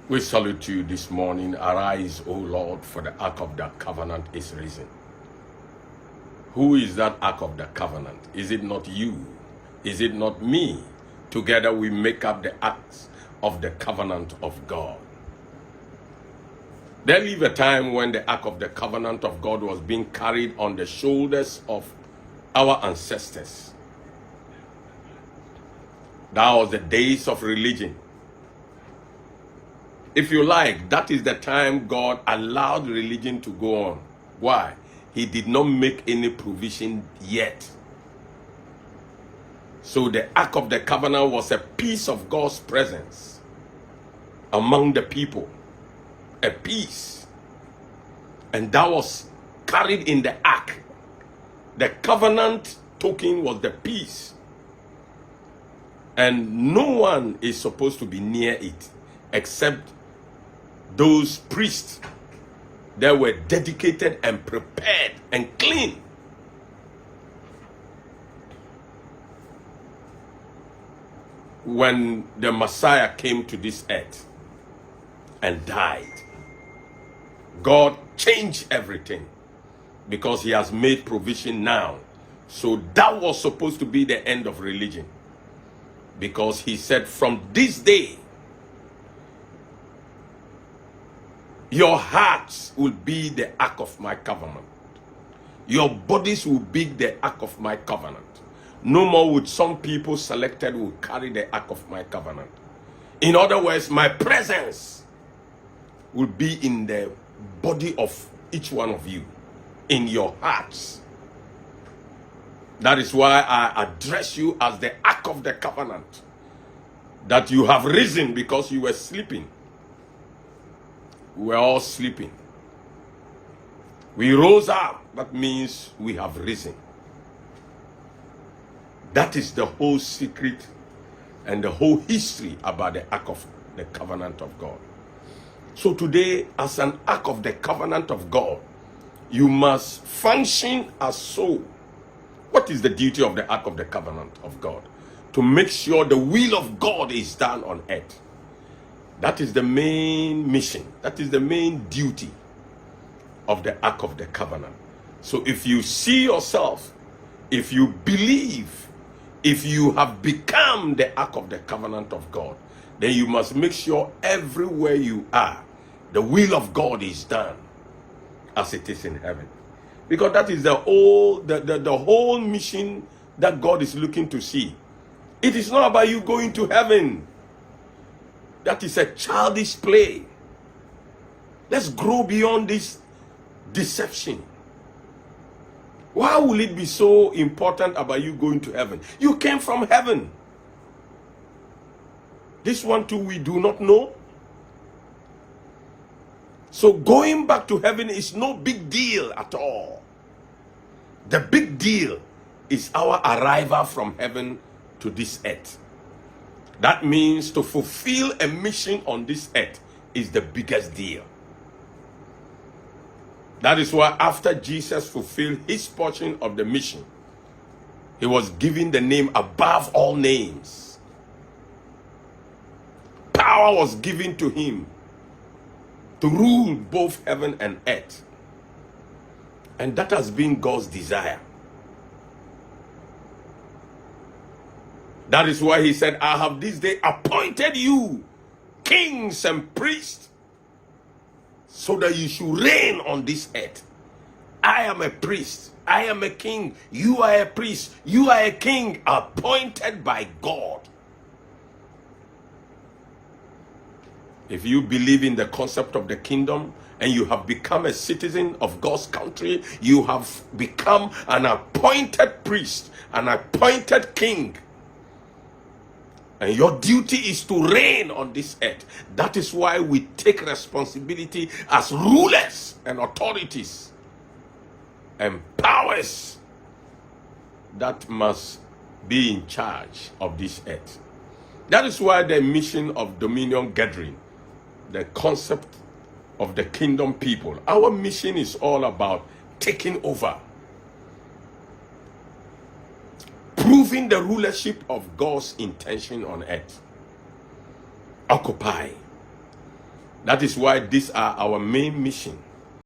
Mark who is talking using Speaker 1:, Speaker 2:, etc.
Speaker 1: We salute you this morning. Arise, O Lord, for the ark of the covenant is risen. Who is that ark of the covenant? Is it not you? Is it not me? Together we make up the arks of the covenant of God. There lived a time when the ark of the covenant of God was being carried on the shoulders of our ancestors. That was the days of religion. If you like, that is the time God allowed religion to go on. Why? He did not make any provision yet. So the Ark of the Covenant was a piece of God's presence among the people. A piece. And that was carried in the Ark. The covenant token was the piece. And no one is supposed to be near it except those priests that were dedicated and prepared and clean. When the Messiah came to this earth and died, God changed everything because he has made provision now. So that was supposed to be the end of religion, because he said, from this day your hearts will be the ark of my covenant. Your bodies will be the ark of my covenant. No more would some people selected will carry the ark of my covenant. In other words, my presence will be in the body of each one of you, in your hearts. That is why I address you as the ark of the covenant. That you have risen because you were sleeping. We were all sleeping. We rose up. That means we have risen. That is the whole secret and the whole history about the ark of the covenant of God. So today, as an ark of the covenant of God, you must function as so. What is the duty of the ark of the covenant of God? To make sure the will of God is done on earth. That is the main mission. That is the main duty of the ark of the covenant. So if you see yourself, if you believe, if you have become the ark of the covenant of God, then you must make sure everywhere you are, the will of God is done as it is in heaven. Because that is the whole mission that God is looking to see. It is not about you going to heaven. That is a childish play. Let's grow beyond this deception. Why will it be so important about you going to heaven? You came from heaven. This one too we do not know. So going back to heaven is no big deal at all. The big deal is our arrival from heaven to this earth. That means to fulfill a mission on this earth is the biggest deal. That is why after Jesus fulfilled his portion of the mission, he was given the name above all names. Power was given to him to rule both heaven and earth. And that has been God's desire. That is why he said, I have this day appointed you kings and priests so that you should reign on this earth. I am a priest. I am a king. You are a priest. You are a king appointed by God. If you believe in the concept of the kingdom and you have become a citizen of God's country, you have become an appointed priest, an appointed king. And your duty is to reign on this earth. That is why we take responsibility as rulers and authorities and powers that must be in charge of this earth. That is why the mission of Dominion Gathering, the concept of the kingdom people, our mission is all about taking over, proving the rulership of God's intention on earth. Occupy. That is why these are our main mission.